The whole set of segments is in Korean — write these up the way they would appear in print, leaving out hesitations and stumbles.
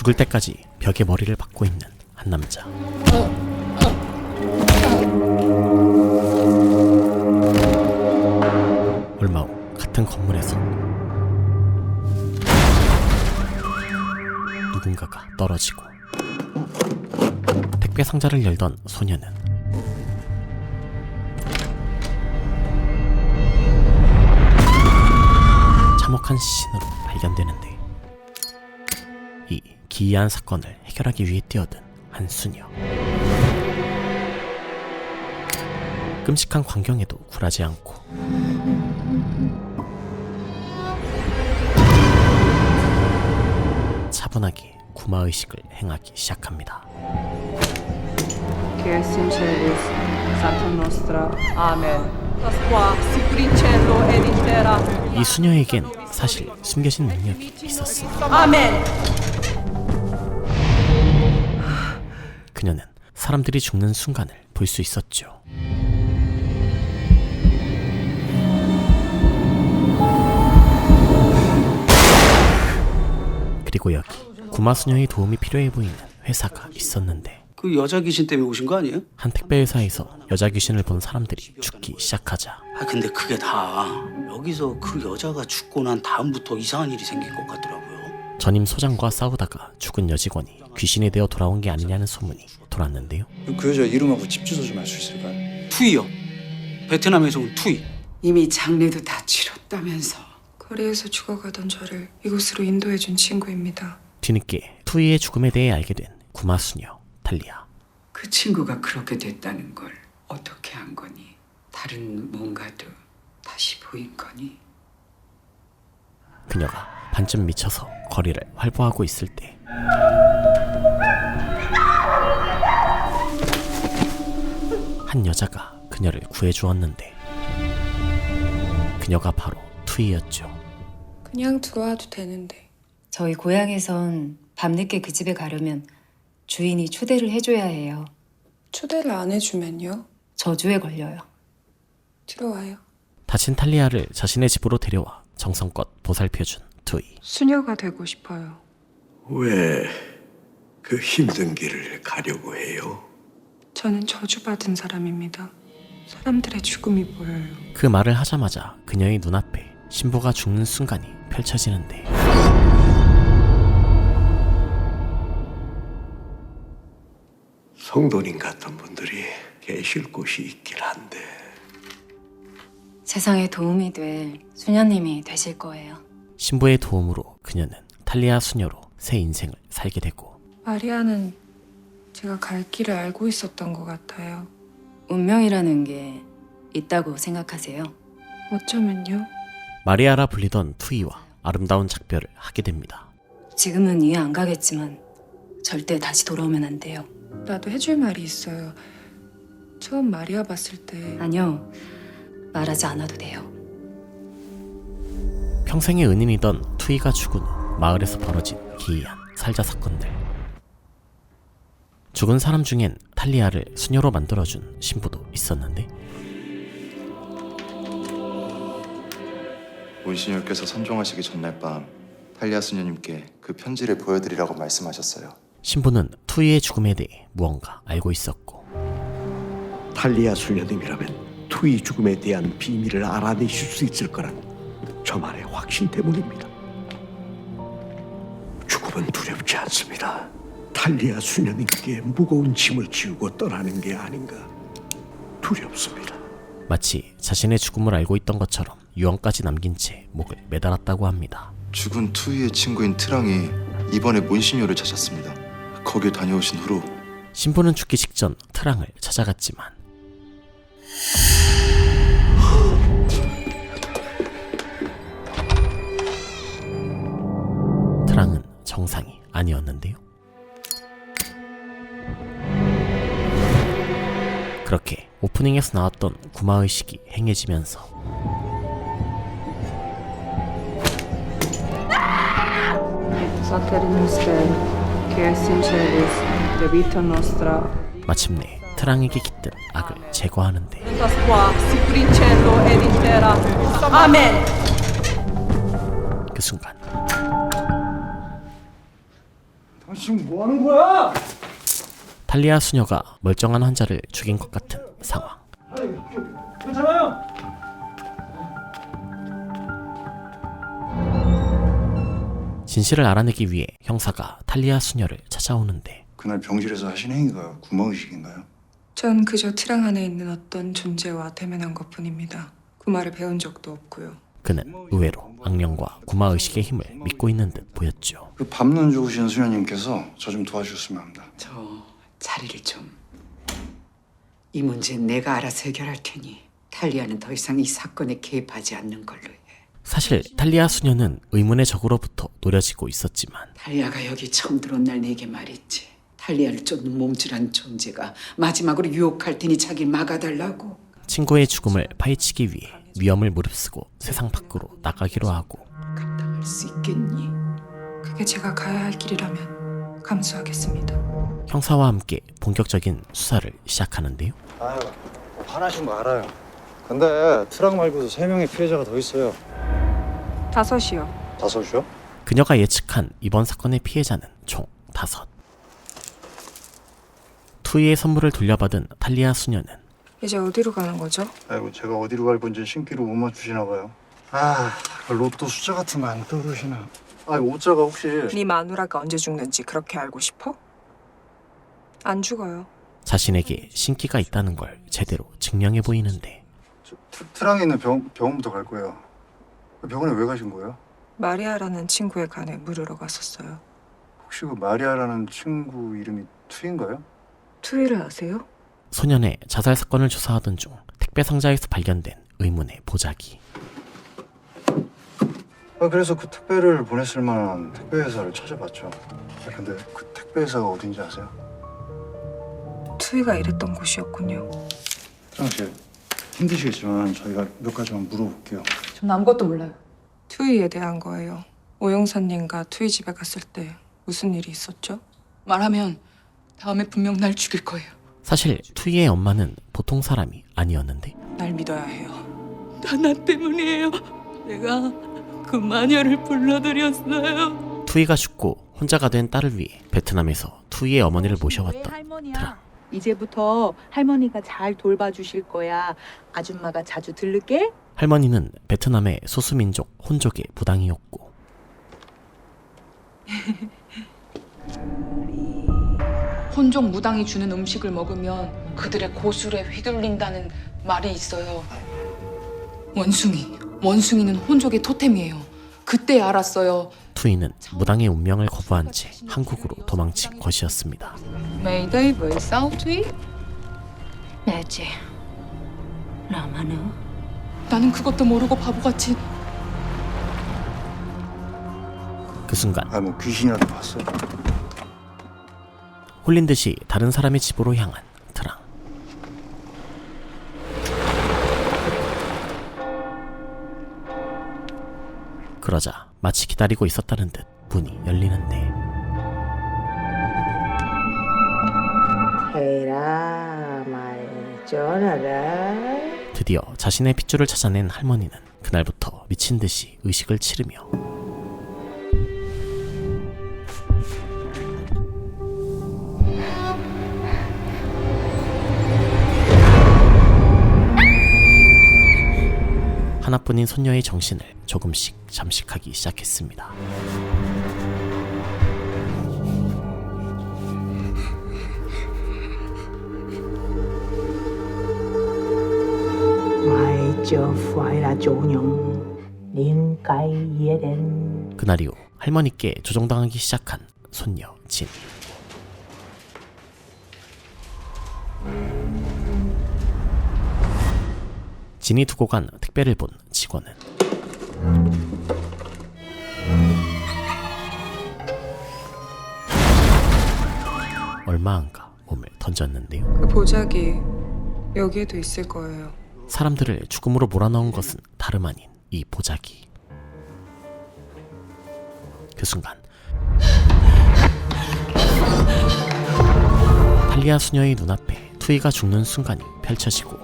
죽을 때까지 벽에 머리를 박고 있는 한 남자. 얼마 후 같은 건물에서 누군가가 떨어지고 택배 상자를 열던 소녀는 참혹한 시신으로 발견되는데, 이 기이한 사건을 해결하기 위해 뛰어든 한 수녀. 끔찍한 광경에도 굴하지 않고 차분하게 구마의식을 행하기 시작합니다. Che es in celis, Sanctum nostra. Amen. Pasqua, sicur in cielo ed in terra. 이 수녀에겐 사실 숨겨진 능력이 있었습니다. 아멘. 그녀는 사람들이 죽는 순간을 볼 수 있었죠. 그리고 여기 구마수녀의 도움이 필요해 보이는 회사가 있었는데, 그 여자 귀신 때문에 오신 거 아니에요? 한 택배 회사에서 여자 귀신을 본 사람들이 죽기 시작하자 근데 그게 다 여기서 그 여자가 죽고 난 다음부터 이상한 일이 생긴 것 같더라고요. 전임 소장과 싸우다가 죽은 여직원이 귀신이 되어 돌아온 게 아니냐는 소문이 돌았는데요. 그 여자 이름하고 집 주소 좀 알 수 있을까요? 투이요. 베트남에서 온 투이. 이미 장례도 다 치렀다면서. 거리에서 죽어가던 저를 이곳으로 인도해준 친구입니다. 뒤늦게 투이의 죽음에 대해 알게 된 구마수녀 탈리아. 그 친구가 그렇게 됐다는 걸 어떻게 한 거니? 다른 뭔가도 다시 보인 거니? 그녀가 반쯤 미쳐서 거리를 활보하고 있을 때 한 여자가 그녀를 구해주었는데, 그녀가 바로 투이였죠. 그냥 들어와도 되는데. 저희 고향에선 밤늦게 그 집에 가려면 주인이 초대를 해줘야 해요. 초대를 안 해주면요? 저주에 걸려요. 들어와요. 다친 탈리아를 자신의 집으로 데려와 정성껏 보살펴준 투이. 수녀가 되고 싶어요. 왜 그 힘든 길을 가려고 해요? 저는 저주받은 사람입니다. 사람들의 죽음이 보여요. 그 말을 하자마자 그녀의 눈앞에 신부가 죽는 순간이 펼쳐지는데, 성도님 같은 분들이 계실 곳이 있긴 한데 세상에 도움이 될 수녀님이 되실 거예요. 신부의 도움으로 그녀는 탈리아 수녀로 새 인생을 살게 되고, 마리아는 제가 갈 길을 알고 있었던 것 같아요. 운명이라는 게 있다고 생각하세요? 어쩌면요? 마리아라 불리던 투이와 아름다운 작별을 하게 됩니다. 지금은 이해 안 가겠지만 절대 다시 돌아오면 안 돼요. 나도 해줄 말이 있어요. 처음 마리아 봤을 때 아니요, 말하지 않아도 돼요. 평생의 은인이던 투이가 죽은 후 마을에서 벌어진 기이한 살자 사건들. 죽은 사람 중엔 탈리아를 수녀로 만들어준 신부도 있었는데, 문신녀께서 선종하시기 전날 밤 탈리아 수녀님께 그 편지를 보여드리라고 말씀하셨어요. 신부는 투이의 죽음에 대해 무언가 알고 있었고, 탈리아 수녀님이라면 투이 죽음에 대한 비밀을 알아내실 수 있을 거란 저만의 확신 때문입니다. 죽음은 두렵지 않습니다. 탈리아 수녀님께 무거운 짐을 지우고 떠나는 게 아닌가 두렵습니다. 마치 자신의 죽음을 알고 있던 것처럼 유언까지 남긴 채 목을 매달았다고 합니다. 죽은 투이의 친구인 트랑이 이번에 몬시녀를 찾았습니다. 거길 다녀오신 후로 신부는 죽기 직전 트랑을 찾아갔지만 트랑은 정상이 아니었는데요. 그렇게 오프닝에서 나왔던 구마의식이 행해지면서 Sanctum nostra. Che es in celis, debita nostra. 마침내 트랑에게 깃든 악을 제거하는데, Pasqua, sicur in cielo ed in terra. 아멘. 그 순간 지금 뭐 하는 거야? 탈리아 수녀가 멀쩡한 환자를 죽인 것 같은 상황. 괜찮아요. 진실을 알아내기 위해 형사가 탈리아 수녀를 찾아오는데 그날 병실에서 하신 행위가 구마의식인가요? 전 그저 트랑 안에 있는 어떤 존재와 대면한 것뿐입니다. 구마를 배운 적도 없고요. 그는 의외로 악령과 구마의식의 힘을 믿고 있는 듯 보였죠. 그 밤눈 좋으신 수녀님께서 저 좀 도와주셨으면 합니다. 저 자리를 좀. 이 문제는 내가 알아서 해결할 테니 탈리아는 더 이상 이 사건에 개입하지 않는 걸로 해. 사실 탈리아 수녀는 의문의 적으로부터 노려지고 있었지만 탈리아가 여기 처음 들어온 날 내게 말했지. 탈리아를 쫓는 몸질한 존재가 마지막으로 유혹할 테니 자기를 막아달라고. 친구의 죽음을 파헤치기 위해 위험을 무릅쓰고 세상 밖으로 나가기로 하고 감당할 수 있겠니? 그게 제가 가야 할 길이라면 감수하겠습니다. 형사와 함께 본격적인 수사를 시작하는데요. 아유, 화나신 거 알아요. 근데 트럭 말고도 3명의 피해자가 더 있어요. 5이요. 5이요? 그녀가 예측한 이번 사건의 피해자는 총 5. 투이의 선물을 돌려받은 탈리아 수녀는 이제 어디로 가는 거죠? 아이고 제가 어디로 갈 건지 신기로 못 맞추시나 봐요. 로또 숫자 같은 거 안 떠오르시나? 오자가 혹시 네 마누라가 언제 죽는지 그렇게 알고 싶어? 안 죽어요. 자신에게 신기가 있다는 걸 제대로 증명해 보이는데 트랑에 있는 병원부터 갈 거예요. 병원에 왜 가신 거예요? 마리아라는 친구의 간에 물으러 갔었어요. 혹시 그 마리아라는 친구 이름이 투인가요? 투이를 아세요? 소년의 자살 사건을 조사하던 중 택배 상자에서 발견된 의문의 보자기. 그래서 그 택배를 보냈을 만한 택배 회사를 찾아봤죠. 근데 그 택배 회사가 어딘지 아세요? 투이가 일했던 곳이었군요. 트랑 씨 힘드시겠지만 저희가 몇 가지만 물어볼게요. 전 아무것도 몰라요. 투이에 대한 거예요. 오영선님과 투이 집에 갔을 때 무슨 일이 있었죠? 말하면 다음에 분명 날 죽일 거예요. 사실 투이의 엄마는 보통 사람이 아니었는데 날 믿어야 해요. 다 나 때문이에요. 내가 그 마녀를 불러들였어요. 투이가 죽고 혼자가 된 딸을 위해 베트남에서 투이의 어머니를 모셔왔던 트랑. 이제부터 할머니가 잘 돌봐주실 거야. 아줌마가 자주 들를게. 할머니는 베트남의 소수민족 혼족의 부당이었고 혼족 무당이 주는 음식을 먹으면 그들의 고술에 휘둘린다는 말이 있어요. 원숭이는 혼족의 토템이에요. 그때 알았어요. 투이는 무당의 운명을 거부한 채 한국으로 도망친 것이었습니다. 메이데이 với sao Thúy? Mẹ chị, làm hả nữa? 나는 그것도 모르고 바보같이. 그 순간 뭐 귀신이라도 봤어요. 홀린 듯이 다른 사람의 집으로 향한 트랑. 그러자 마치 기다리고 있었다는 듯 문이 열리는데 드디어 자신의 핏줄을 찾아낸 할머니는 그날부터 미친 듯이 의식을 치르며 하나뿐인 손녀의 정신을 조금씩 잠식하기 시작했습니다. 그날 이후 할머니께 조종당하기 시작한 손녀 진. 진이 두고 간 택배를 본 직원은 얼마 안가 몸을 던졌는데요. 그 보자기 여기에도 있을 거예요. 사람들을 죽음으로 몰아넣은 것은 다름 아닌 이 보자기. 그 순간 탈리아 수녀의 눈앞에 투이가 죽는 순간이 펼쳐지고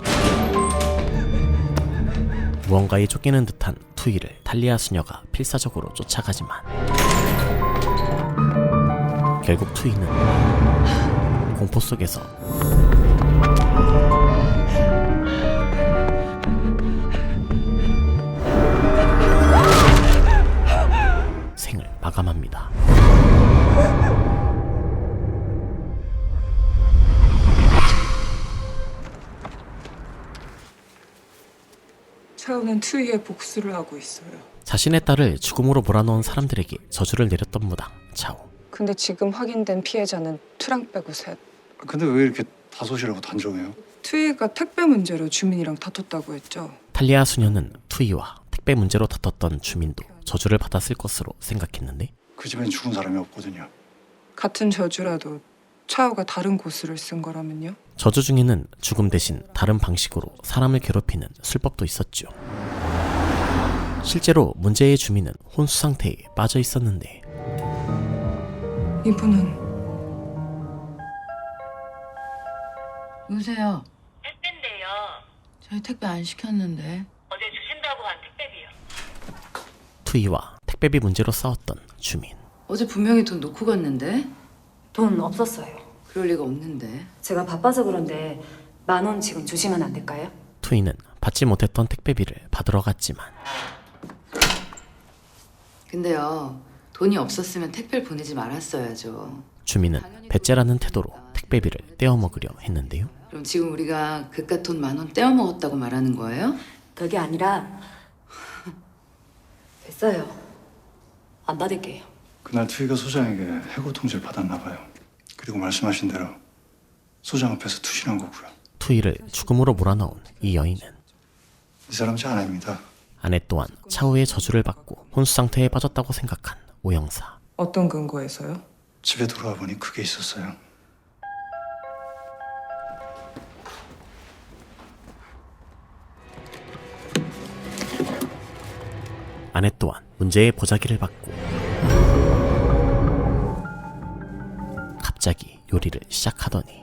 무언가에 쫓기는 듯한 투이를 탈리아 수녀가 필사적으로 쫓아가지만 결국 투이는 공포 속에서 생을 마감합니다. 차우는 투이의 복수를 하고 있어요. 자신의 딸을 죽음으로 몰아넣은 사람들에게 저주를 내렸던 무당 차우. 근데 지금 확인된 피해자는 투랑 빼고 셋. 근데 왜 이렇게 다섯이라고 단정해요? 투이가 택배 문제로 주민이랑 다퉜다고 했죠. 탈리아 수녀는 투이와 택배 문제로 다퉜던 주민도 저주를 받았을 것으로 생각했는데 그 집엔 죽은 사람이 없거든요. 같은 저주라도 차우가 다른 고수를 쓴 거라면요? 저주 중에는 죽음 대신 다른 방식으로 사람을 괴롭히는 술법도 있었죠. 실제로 문제의 주민은 혼수 상태에 빠져 있었는데 이분은 여보세요. 택배인데요. 저희 택배 안 시켰는데. 어제 주신다고 한 택배비요. 투이와 택배비 문제로 싸웠던 주민. 어제 분명히 돈 놓고 갔는데. 돈 없었어요. 그럴 리가 없는데. 제가 바빠서 그런데 10,000원 지금 주시면 안 될까요? 투이는 받지 못했던 택배비를 받으러 갔지만 근데요. 돈이 없었으면 택배를 보내지 말았어야죠. 주민은 배째라는 태도로 택배비를 떼어먹으려 했는데요. 그럼 지금 우리가 그깟 돈 10,000원 떼어먹었다고 말하는 거예요? 그게 아니라 됐어요. 안 받을게요. 그날 투이가 소장에게 해고 통지를 받았나 봐요. 그리고 말씀하신 대로 소장 앞에서 투신한 거고요. 투이를 죽음으로 몰아넣은 이 여인은 이 사람 제 아내입니다. 아내 또한 차후의 저주를 받고 혼수 상태에 빠졌다고 생각한 오 형사. 어떤 근거에서요? 집에 돌아와 보니 그게 있었어요. 아내 또한 문제의 보자기를 받고 갑자기 요리를 시작하더니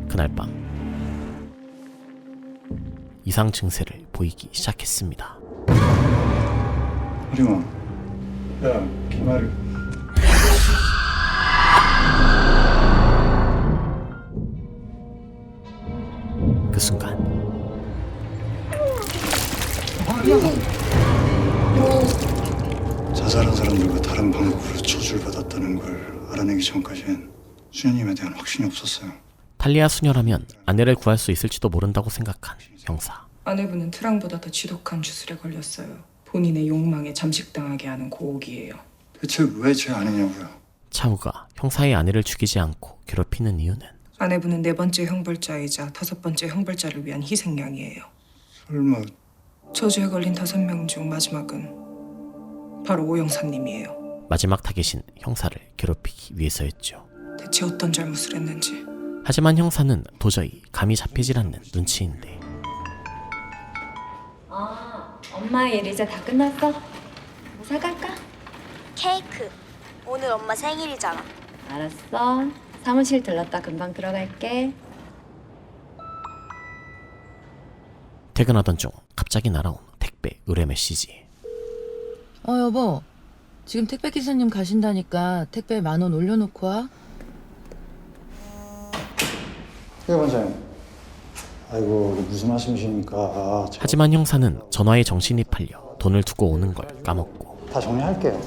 그날 밤 이상 증세를 보이기 시작했습니다. 하림아, 야, 김아리. 그 순간 자살한 사람들과 다른 방법으로 저주를 받았다는 걸 알아내기 전까지는 수녀님에 대한 확신이 없었어요. 탈리아 수녀라면 아내를 구할 수 있을지도 모른다고 생각한 형사. 아내분은 트랑보다 더 지독한 주술에 걸렸어요. 본인의 욕망에 잠식당하게 하는 고옥이에요. 대체 왜 제 아내냐고요? 차우가 형사의 아내를 죽이지 않고 괴롭히는 이유는 아내분은 4번째 형벌자이자 5번째 형벌자를 위한 희생양이에요. 설마 저주에 걸린 5명 중 마지막은 바로 오 형사님이에요. 마지막 타겟인 형사를 괴롭히기 위해서였죠. 대체 어떤 잘못을 했는지. 하지만 형사는 도저히 감이 잡히질 않는 눈치인데 엄마의 일 이제 다 끝났어? 뭐 사갈까? 케이크. 오늘 엄마 생일이잖아. 알았어. 사무실 들렀다 금방 들어갈게. 퇴근하던 중 갑자기 날아온 택배 의뢰 메시지. 여보. 지금 택배 기사님 가신다니까 택배 10,000원 올려놓고 와. 예, 원장님. 아이고, 이게 무슨 말씀이십니까? 하지만 형사는 전화에 정신이 팔려 돈을 두고 오는 걸 까먹고 다 정리할게요.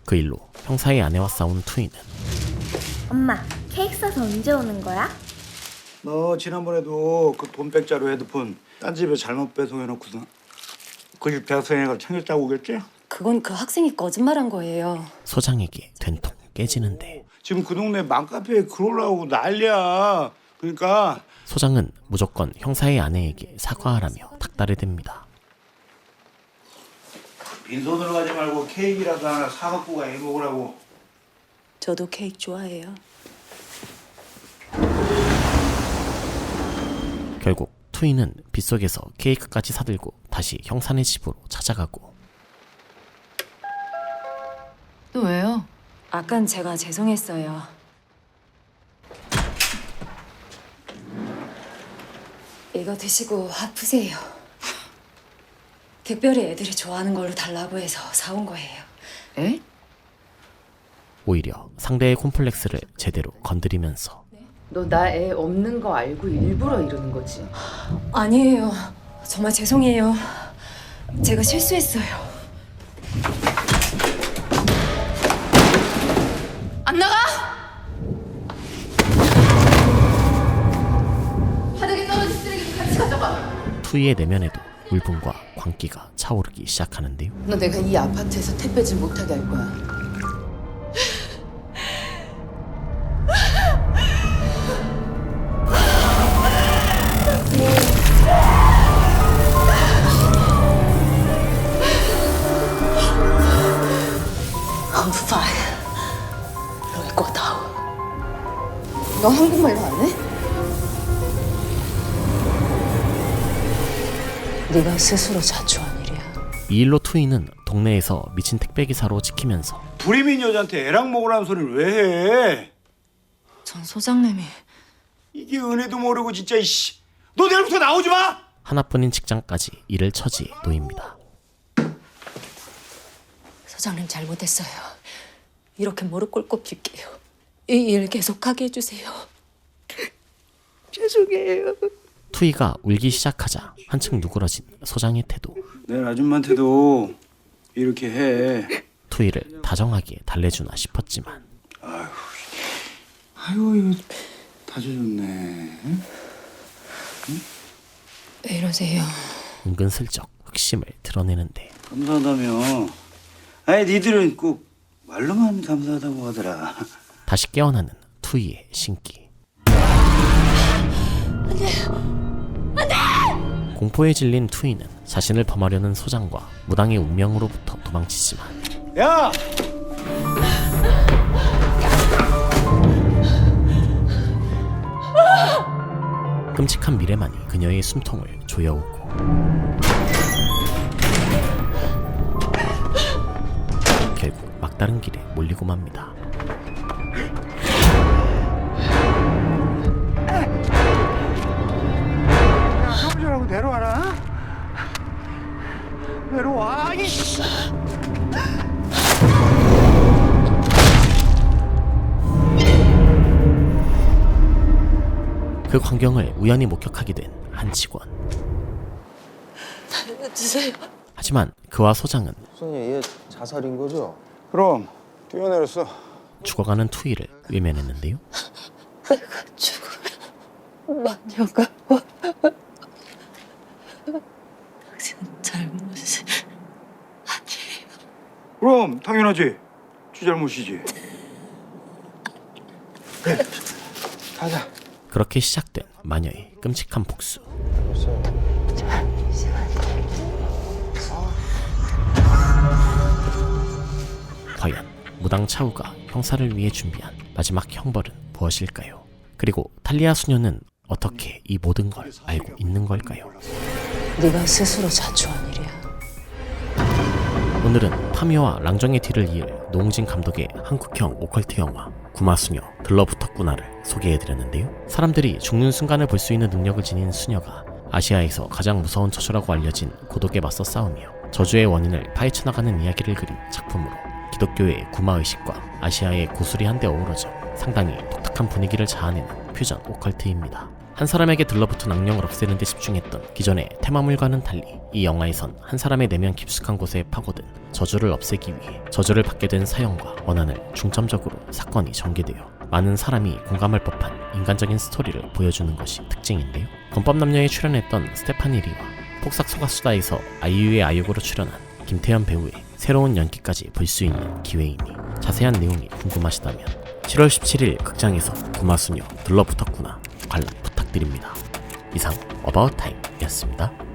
그 일로 형사의 아내와 싸운 투이는 엄마, 케이크 사서 언제 오는 거야? 너 지난번에도 그 돈 백자로 헤드폰 딴 집에 잘못 배송해놓고서 그 집 대학생애가 챙겼다고 오겠지? 그건 그 학생이 거짓말한 거예요. 소장에게 된통 깨지는데 지금 그 동네 맘카페에 글 올라오고 난리야. 그러니까 소장은 무조건 형사의 아내에게 사과하라며 닥달을 댑니다. 빈손으로 가지 말고 케이크라도 하나 사갖고 가 먹으라고. 저도 케이크 좋아해요. 결국 투이는 빗속에서 케이크까지 사들고 다시 형사네 집으로 찾아가고 또 왜요? 아깐 제가 죄송했어요. 이거 드시고 화 푸세요. 특별히 애들이 좋아하는 걸로 달라고 해서 사온 거예요. 에? 오히려 상대의 콤플렉스를 제대로 건드리면서 너 나 애 없는 거 알고 일부러 이러는 거지? 아니에요. 정말 죄송해요. 제가 실수했어요. 안 나가! 바닥에 떨어진 쓰레기 같이 가져가. 투이의 내면에도 울분과 광기가 차오르기 시작하는데요. 너 내가 이 아파트에서 택배 좀 못하게 할 거야. I'm fine. 여기 거다. 너 한국말로 안 해? 네가 스스로 자초한 일이야. 이 일로 투이는 동네에서 미친 택배기사로 찍히면서 불임인 여자한테 애랑 먹으라는 소리를 왜 해? 전 소장님이 이게 은혜도 모르고 진짜 이씨. 너 내일부터 나오지 마. 하나뿐인 직장까지 일을 처지에 놓입니다. 소장님 잘못했어요. 이렇게 무릎 꿇고 빌게요. 이 일 계속하게 해주세요. 죄송해요. 투이가 울기 시작하자 한층 누그러진 소장의 태도. 내일 아줌마한테도 이렇게 해. 투이를 다정하게 달래주나 싶었지만 아이고 이거 다져줬네. 왜 이러세요? 은근슬쩍 흑심을 드러내는데 감사하다며. 아니 니들은 꼭 말로만 감사하다고 하더라. 다시 깨어나는 투이의 신기. 공포에 질린 투이는 자신을 범하려는 소장과 무당의 운명으로부터 도망치지만 야! 끔찍한 미래만이 그녀의 숨통을 조여오고 결국 막다른 길에 몰리고 맙니다. 사무실하고 내려와라. 내려와. 이씨. 그 광경을 우연히 목격하게 된 한 직원. 살려주세요. 하지만 그와 소장은 선생님 얘 자살인 거죠? 그럼 뛰어내렸어. 죽어가는 투이를 외면했는데요. 내가 죽으면 마녀가 와. 당신은 잘못이 아니에요. 그럼 당연하지. 지 잘못이지. 그래. 가자. 그렇게 시작된 마녀의 끔찍한 복수. 과연 무당 차우가 형사를 위해 준비한 마지막 형벌은 무엇일까요? 그리고 탈리아 수녀는 어떻게 이 모든 걸 알고 있는 걸까요? 네가 스스로 자초한 일이야. 오늘은 파미와 랑정의 뒤를 이을 노홍진 감독의 한국형 오컬트 영화 구마수녀 들러붙었구나를 소개해드렸는데요. 사람들이 죽는 순간을 볼 수 있는 능력을 지닌 수녀가 아시아에서 가장 무서운 저주라고 알려진 고독에 맞서 싸우며 저주의 원인을 파헤쳐나가는 이야기를 그린 작품으로 기독교의 구마의식과 아시아의 고술이 한데 어우러져 상당히 독특한 분위기를 자아내는 퓨전 오컬트입니다. 한 사람에게 들러붙은 악령을 없애는 데 집중했던 기존의 테마물과는 달리 이 영화에선 한 사람의 내면 깊숙한 곳에 파고든 저주를 없애기 위해 저주를 받게 된 사형과 원한을 중점적으로 사건이 전개되어 많은 사람이 공감할 법한 인간적인 스토리를 보여주는 것이 특징인데요. 범법남녀에 출연했던 스테파니 리와 폭삭 소가수다에서 아이유의 아역으로 출연한 김태현 배우의 새로운 연기까지 볼 수 있는 기회이니 자세한 내용이 궁금하시다면 7월 17일 극장에서 구마수녀 들러붙었구나 관람 부탁드립니다. 이상 어바웃타임이었습니다.